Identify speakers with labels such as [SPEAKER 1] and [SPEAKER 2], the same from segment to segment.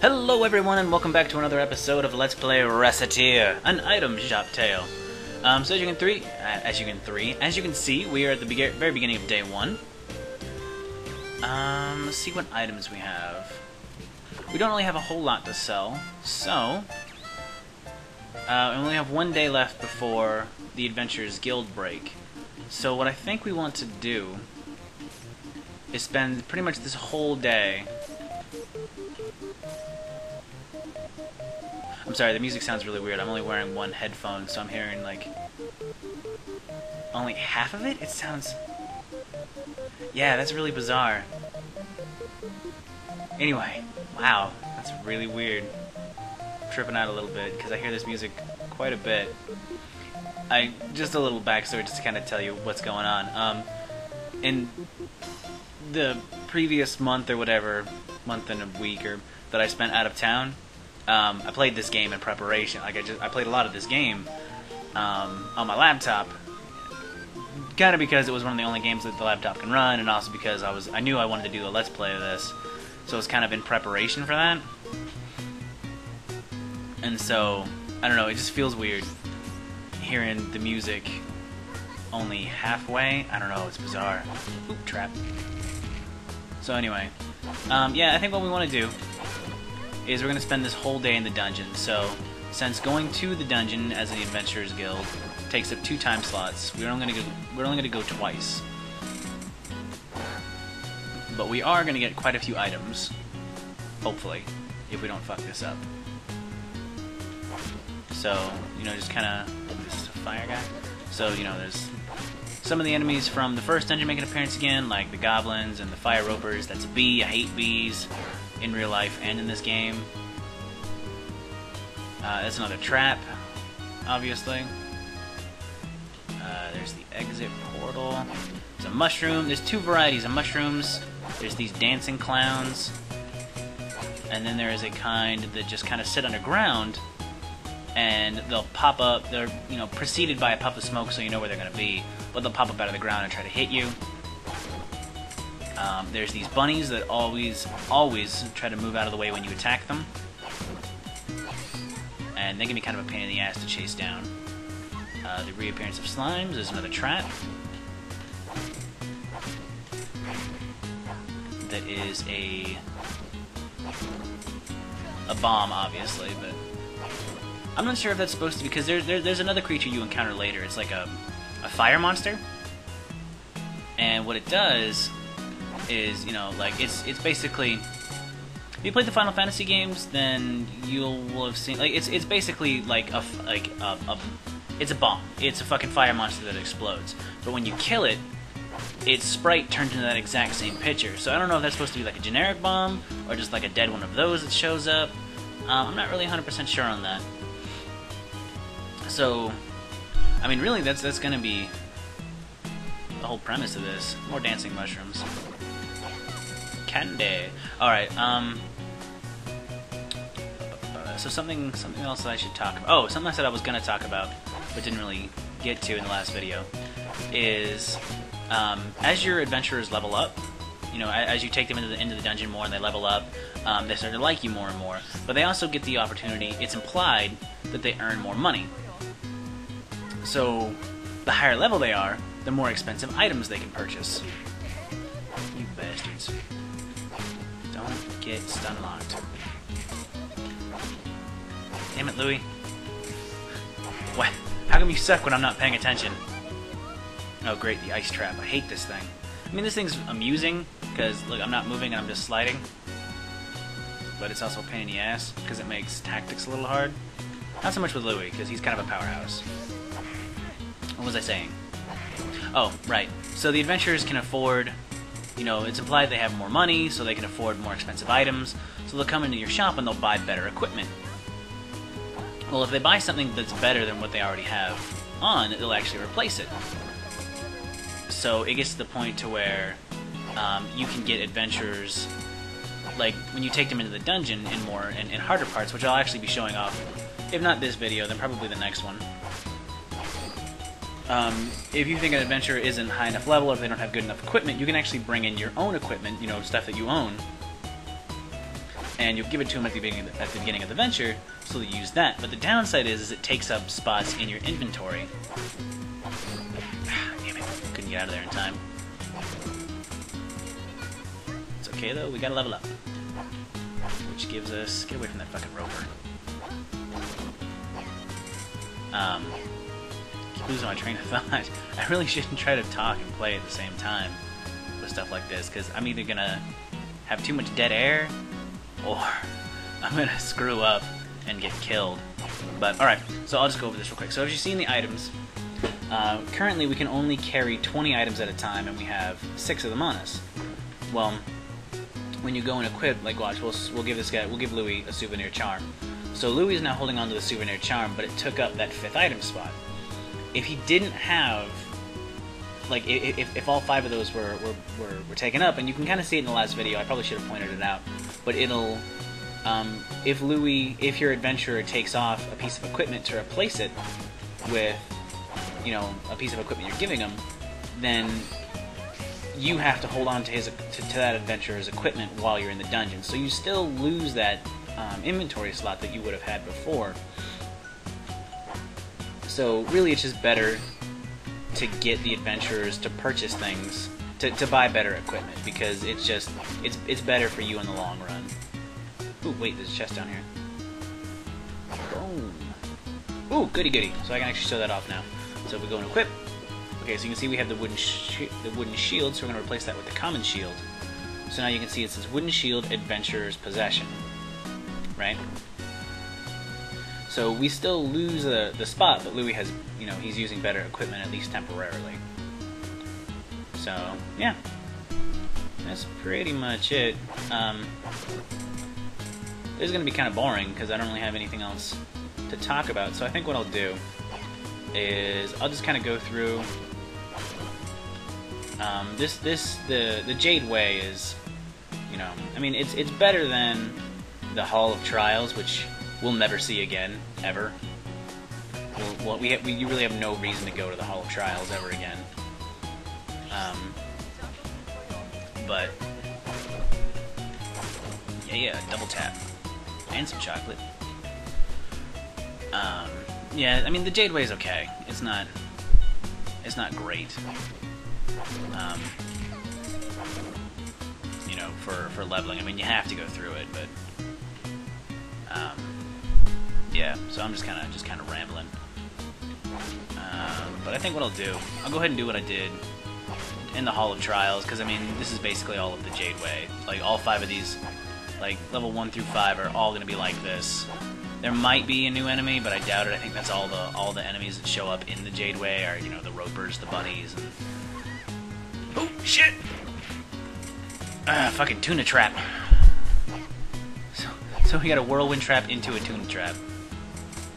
[SPEAKER 1] Hello everyone and welcome back to another episode of Let's Play Recettear, an item shop tale. So as you can see, we are at the very beginning of day 1. Let's see what items we have. We don't really have a whole lot to sell, so we only have 1 day left before the Adventurers Guild break. So what I think we want to do is spend pretty much this whole day. I'm sorry, the music sounds really weird. I'm only wearing one headphone, so I'm hearing, like, only half of it? It sounds... Yeah, that's really bizarre. Anyway, wow, that's really weird. I'm tripping out a little bit, because I hear this music quite a bit. Just a little backstory just to kind of tell you what's going on. In the previous month or whatever, month and a week or that I spent out of town, I played this game in preparation. Like I played a lot of this game on my laptop, kind of because it was one of the only games that the laptop can run, and also because I knew I wanted to do a Let's Play of this, so it was kind of in preparation for that. And so I don't know, it just feels weird hearing the music only halfway. I don't know, it's bizarre. Oop, trap. So anyway, yeah, I think what we want to do is we're going to spend this whole day in the dungeon. So, since going to the dungeon as the Adventurers Guild takes up 2 time slots, we're only going to go twice. But we are going to get quite a few items, hopefully, if we don't fuck this up. So, you know, just kind of... This is a fire guy? So, you know, there's some of the enemies from the first dungeon make an appearance again, like the goblins and the fire ropers. That's a bee. I hate bees in real life and in this game. That's another trap, obviously. There's the exit portal. There's a mushroom. There's 2 varieties of mushrooms. There's these dancing clowns. And then there is a kind that just kind of sit underground, and they'll pop up. They're, you know, preceded by a puff of smoke, so you know where they're going to be. But they'll pop up out of the ground and try to hit you. There's these bunnies that always try to move out of the way when you attack them. And they can be kind of a pain in the ass to chase down. The reappearance of slimes is another trap. That is a bomb, obviously, but I'm not sure if that's supposed to be, because there's another creature you encounter later. It's like a fire monster. And what it does is, you know, like, it's basically, if you played the Final Fantasy games, then will have seen, like, it's basically like it's a bomb. It's a fucking fire monster that explodes. But when you kill it, its sprite turns into that exact same picture. So I don't know if that's supposed to be like a generic bomb, or just like a dead one of those that shows up. I'm not really 100% sure on that. So, I mean, really, that's gonna be the whole premise of this. More dancing mushrooms. Candy. Alright, so something else that I should talk about. Oh, something I said I was going to talk about, but didn't really get to in the last video, is as your adventurers level up, you know, as you take them into the dungeon more and they level up, they start to like you more and more, but they also get the opportunity, it's implied, that they earn more money. So, the higher level they are, the more expensive items they can purchase. You bastards. Don't get stun locked. Damn it, Louie. What? How come you suck when I'm not paying attention? Oh great, the ice trap. I hate this thing. I mean, this thing's amusing, because, look, I'm not moving and I'm just sliding. But it's also a pain in the ass, because it makes tactics a little hard. Not so much with Louie, because he's kind of a powerhouse. What was I saying? Oh, right. So the adventurers can afford, you know, it's implied they have more money, so they can afford more expensive items, so they'll come into your shop and they'll buy better equipment. Well, if they buy something that's better than what they already have on, they'll actually replace it. So it gets to the point to where you can get adventurers, like, when you take them into the dungeon in harder parts, which I'll actually be showing off, if not this video, then probably the next one. If you think an adventurer isn't high enough level, or if they don't have good enough equipment, you can actually bring in your own equipment, you know, stuff that you own, and you'll give it to him at the beginning of the venture, so you use that. But the downside is it takes up spots in your inventory. Damn it, couldn't get out of there in time. It's okay though, we gotta level up. Which gives us... Get away from that fucking roper. Keep losing my train of thought. I really shouldn't try to talk and play at the same time with stuff like this, because I'm either gonna have too much dead air, or I'm gonna screw up and get killed. But alright, so I'll just go over this real quick. So as you've seen the items, currently we can only carry 20 items at a time, and we have 6 of them on us. Well, when you go and equip, like watch, we'll give Louie a souvenir charm. So Louie is now holding on to the souvenir charm, but it took up that 5th item spot. If he didn't have, like, if all 5 of those were taken up, and you can kind of see it in the last video, I probably should have pointed it out, but it'll, if your adventurer takes off a piece of equipment to replace it with, you know, a piece of equipment you're giving him, then you have to hold on to that adventurer's equipment while you're in the dungeon. So you still lose that inventory slot that you would have had before. So really it's just better to get the adventurers to purchase things, to buy better equipment, because it's better for you in the long run. Ooh, wait, there's a chest down here. Boom. Ooh, goody goody. So I can actually show that off now. So if we go and equip, okay, so you can see we have the wooden shield, so we're going to replace that with the common shield. So now you can see it says wooden shield, adventurer's possession, right? So we still lose the spot, but Louie has, you know, he's using better equipment, at least temporarily. So, yeah. That's pretty much it. This is going to be kind of boring, because I don't really have anything else to talk about, so I think what I'll do is I'll just kind of go through... the Jade Way is, you know, I mean, it's better than the Hall of Trials, which we'll never see again, ever. You really have no reason to go to the Hall of Trials ever again. But yeah, double tap and some chocolate. Yeah, I mean, the Jade Way is okay. It's not great. You know, for leveling. I mean, you have to go through it, but yeah. So I'm just kind of rambling. But I think what I'll do, I'll go ahead and do what I did in the Hall of Trials, because I mean, this is basically all of the Jade Way. Like, all 5 of these, like level 1 through 5, are all going to be like this. There might be a new enemy, but I doubt it. I think that's all the enemies that show up in the Jade Way are, you know, the ropers, the bunnies, and... Oh, shit! Fucking tuna trap. So we got a whirlwind trap into a tuna trap.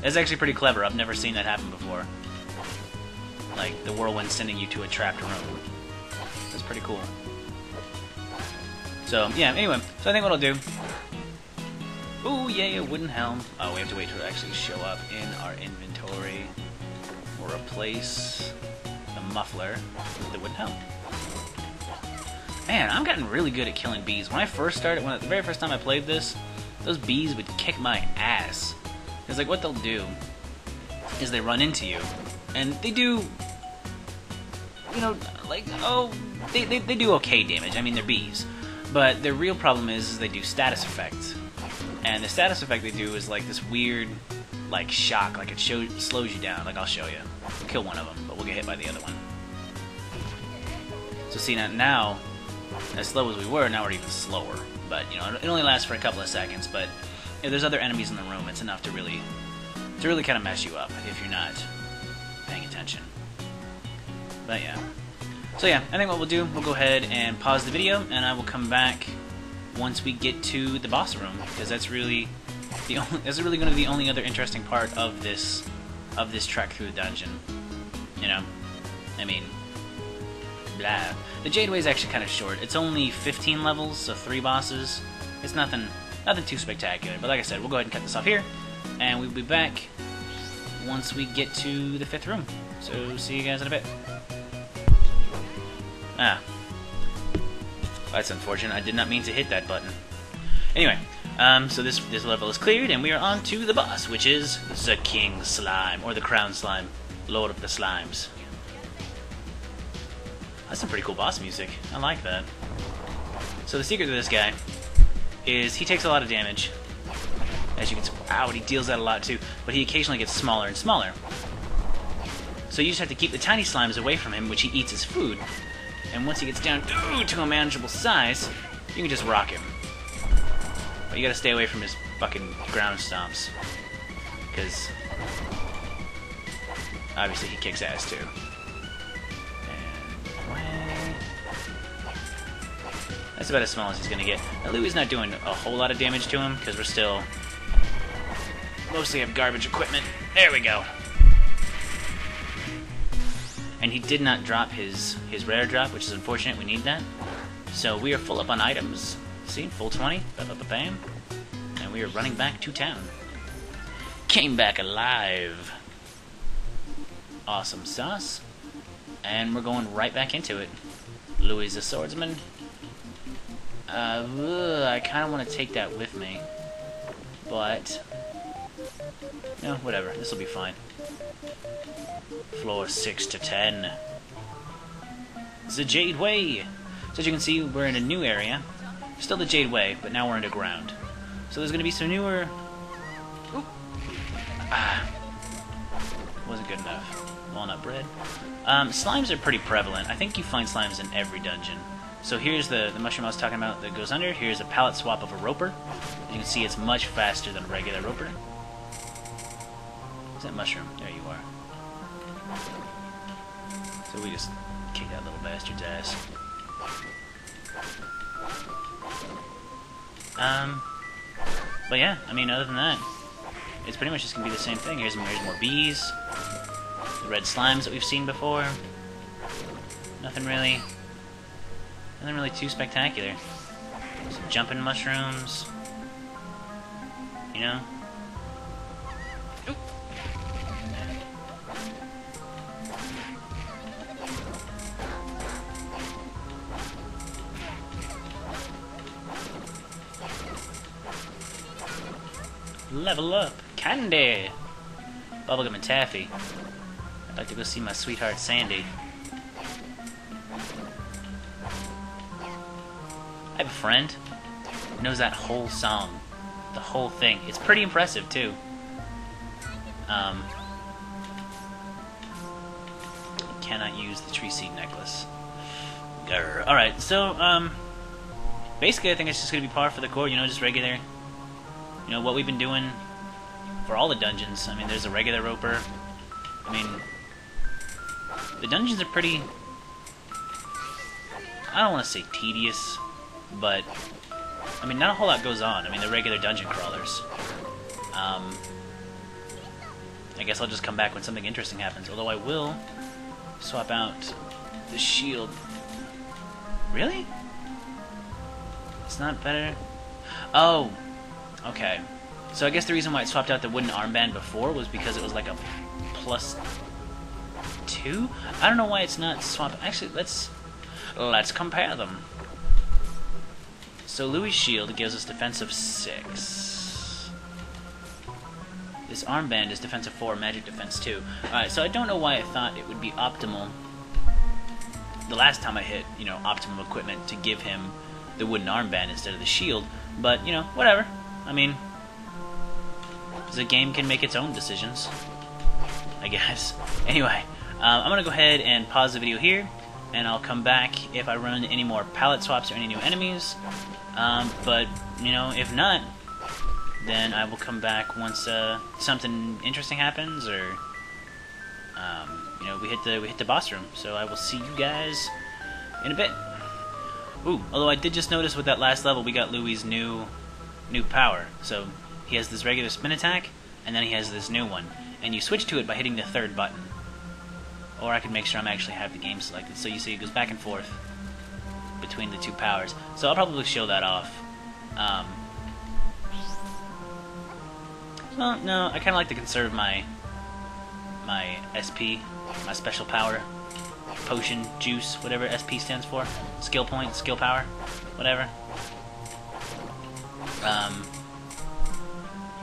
[SPEAKER 1] That's actually pretty clever. I've never seen that happen before. Like, the whirlwind sending you to a trapped room. That's pretty cool. So, yeah, anyway. So I think what I'll do... Ooh, yay, a wooden helm. Oh, we have to wait till it actually show up in our inventory. We'll replace the muffler with the wooden helm. Man, I'm getting really good at killing bees. When I first started, the very first time I played this, those bees would kick my ass. It's like, what they'll do is they run into you, and they do, you know, like, oh, they do okay damage. I mean, they're bees. But their real problem is they do status effects. And the status effect they do is like this weird, like, shock. Like, it slows you down. Like, I'll show you. We'll kill one of them, but we'll get hit by the other one. So see, now, as slow as we were, now we're even slower. But, you know, it only lasts for a couple of seconds. But if there's other enemies in the room, it's enough to really kind of mess you up if you're not paying attention. But yeah. So yeah, I think what we'll do, we'll go ahead and pause the video, and I will come back once we get to the boss room, because that's really going to be the only other interesting part of this trek through the dungeon. You know, I mean, blah. The Jade Way is actually kind of short. It's only 15 levels, so 3 bosses. It's nothing too spectacular. But like I said, we'll go ahead and cut this off here, and we'll be back once we get to the 5th room. So see you guys in a bit. Ah. That's unfortunate. I did not mean to hit that button. Anyway, So this level is cleared, and we are on to the boss, which is the King Slime, or the Crown Slime, Lord of the Slimes. That's some pretty cool boss music. I like that. So the secret to this guy is he takes a lot of damage. As you can see, wow, and he deals that a lot too, but he occasionally gets smaller and smaller. So you just have to keep the tiny slimes away from him, which he eats as food. And once he gets down to a manageable size, you can just rock him. But you gotta stay away from his fucking ground stomps. Because obviously he kicks ass too. And away. That's about as small as he's gonna get. Now Louie's not doing a whole lot of damage to him, because we're still mostly have garbage equipment. There we go. And he did not drop his rare drop, which is unfortunate. We need that. So we are full up on items. See, full 20. Bam. And we are running back to town. Came back alive. Awesome sauce. And we're going right back into it. Louie's a swordsman. I kind of want to take that with me. But no, whatever. This will be fine. Floor 6 to 10. The Jade Way. So as you can see, we're in a new area. Still the Jade Way, but now we're underground. So there's going to be some newer... Oop. Wasn't good enough. Walnut bread. Slimes are pretty prevalent. I think you find slimes in every dungeon. So here's the mushroom I was talking about that goes under. Here's a palette swap of a roper. As you can see, it's much faster than a regular roper. Is that mushroom? There you are. So we just kick that little bastard's ass. But yeah, I mean, other than that, it's pretty much just gonna be the same thing. Here's more bees, the red slimes that we've seen before. Nothing really too spectacular. Some jumping mushrooms, you know. Oop. Level up! Candy! Bubblegum and taffy. I'd like to go see my sweetheart Sandy. I have a friend who knows that whole song. The whole thing. It's pretty impressive, too. Cannot use the tree seed necklace. Grr. Alright, so, basically I think it's just gonna be par for the course, you know, just regular. You know, what we've been doing for all the dungeons. I mean, there's a regular roper. I mean, the dungeons are pretty... I don't want to say tedious, but... I mean, not a whole lot goes on. I mean, the regular dungeon crawlers. I guess I'll just come back when something interesting happens. Although I will swap out the shield. Really? It's not better? Oh! Okay, so I guess the reason why it swapped out the wooden armband before was because it was like a +2? I don't know why it's not swapped. Actually, let's compare them. So Louie's shield gives us defensive 6. This armband is defensive 4, magic defense 2. Alright, so I don't know why I thought it would be optimal the last time I hit, you know, optimum equipment to give him the wooden armband instead of the shield, but, you know, whatever. I mean, the game can make its own decisions, I guess. Anyway, I'm going to go ahead and pause the video here, and I'll come back if I run into any more palette swaps or any new enemies. But, you know, if not, then I will come back once something interesting happens, or, you know, we hit the boss room. So I will see you guys in a bit. Ooh, although I did just notice with that last level, we got Louie's new power. So he has this regular spin attack, and then he has this new one. And you switch to it by hitting the third button. Or I can make sure I actually have the game selected. So you see it goes back and forth between the two powers. So I'll probably show that off. Well, no, I kind of like to conserve my SP, my special power, potion, juice, whatever SP stands for. Skill point, skill power, whatever.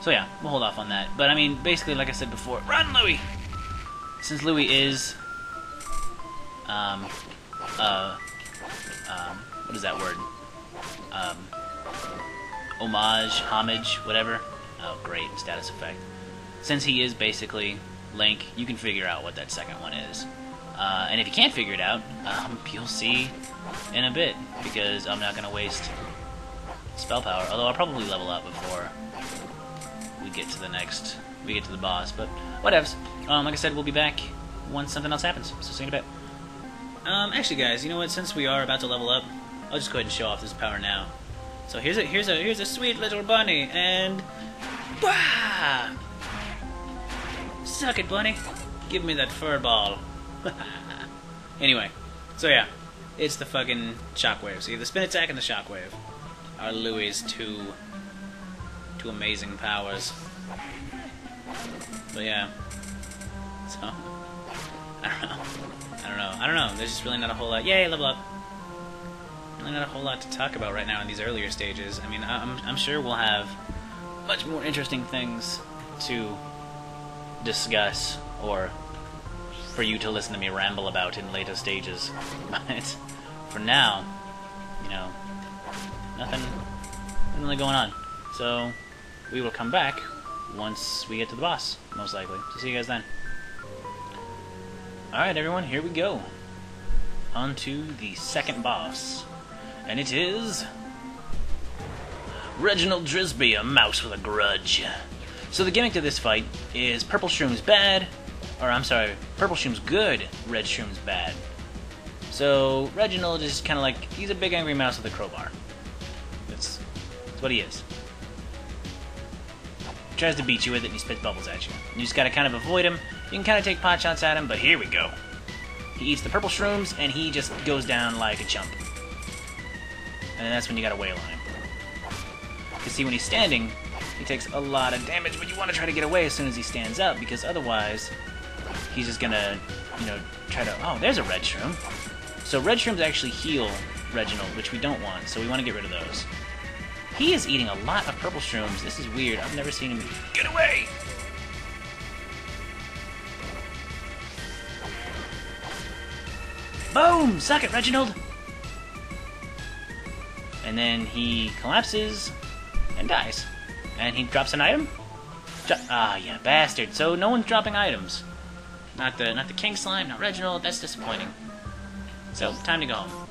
[SPEAKER 1] So yeah, we'll hold off on that. But I mean, basically, like I said before, run, Louie! Since Louie is, what is that word? Homage, whatever. Oh, great, status effect. Since he is basically Link, you can figure out what that second one is. And if you can't figure it out, you'll see in a bit, because I'm not going to waste spell power. Although I'll probably level up before we get to the boss. But whatevs. Like I said, we'll be back once something else happens. So see you in a bit. Actually, guys, you know what? Since we are about to level up, I'll just go ahead and show off this power now. So here's a sweet little bunny, and bah! Suck it, bunny. Give me that fur ball. Anyway, so yeah, it's the fucking shockwave. See, the spin attack and the shockwave are Louie's two amazing powers. But yeah, so I don't know. There's just really not a whole lot. Yay, level up. Really not a whole lot to talk about right now in these earlier stages. I mean, I'm sure we'll have much more interesting things to discuss, or for you to listen to me ramble about in later stages. But for now, you know, nothing really going on. So we will come back once we get to the boss, most likely. So see you guys then. Alright, everyone, here we go. On to the second boss. And it is Reginald Drisby, a mouse with a grudge. So the gimmick to this fight is purple shroom's bad, or I'm sorry, purple shroom's good, red shroom's bad. So Reginald is kind of like, he's a big angry mouse with a crowbar. That's what he is. He tries to beat you with it and he spits bubbles at you. You just gotta kind of avoid him. You can kind of take pot shots at him, but here we go. He eats the purple shrooms and he just goes down like a chump. And that's when you gotta wail on him. You see, when he's standing, he takes a lot of damage, but you want to try to get away as soon as he stands up, because otherwise he's just gonna, you know, try to... Oh, there's a red shroom. So red shrooms actually heal Reginald, which we don't want, so we want to get rid of those. He is eating a lot of purple shrooms. This is weird. I've never seen him... Get away! Boom! Suck it, Reginald! And then he collapses and dies. And he drops an item? Ah, yeah, bastard. So no one's dropping items. Not the King Slime, not Reginald. That's disappointing. So, time to go home.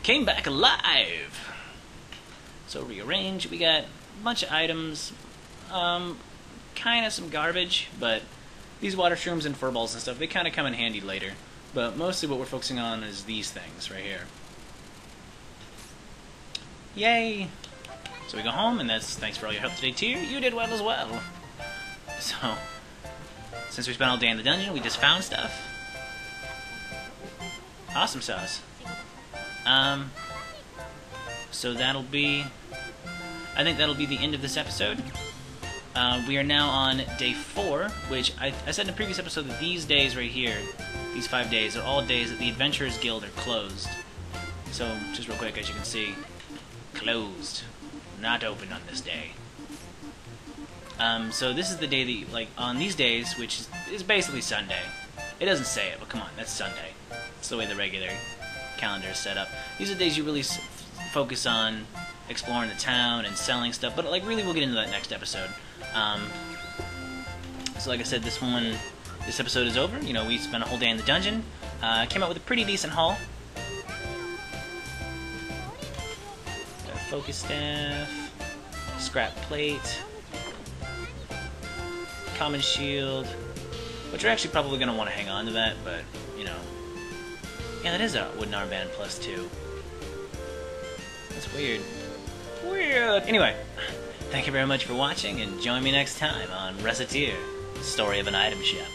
[SPEAKER 1] Came back alive! So rearrange. We got a bunch of items. Kind of some garbage, but these water shrooms and fur balls and stuff, they kind of come in handy later. But mostly what we're focusing on is these things right here. Yay! So we go home, and that's thanks for all your help today, Tier. You did well as well. So, since we spent all day in the dungeon, we just found stuff. Awesome sauce. So that'll be... I think that'll be the end of this episode. We are now on day 4, which I said in the previous episode that these days right here, these 5 days, are all days that the Adventurers Guild are closed. So, just real quick, as you can see, closed. Not open on this day. So this is the day that, like, on these days, which is basically Sunday. It doesn't say it, but come on, that's Sunday. It's the way the regular calendar is set up. These are the days you really focus on exploring the town and selling stuff, but, like, really we'll get into that next episode. So like I said, this episode is over. You know, we spent a whole day in the dungeon. Came out with a pretty decent haul. Focus staff, scrap plate, common shield, which you're actually probably going to want to hang on to that, but, you know. Yeah, that is a wooden armband plus 2. That's weird. Weird! Anyway, thank you very much for watching, and join me next time on Recettear, Story of an Item Shop.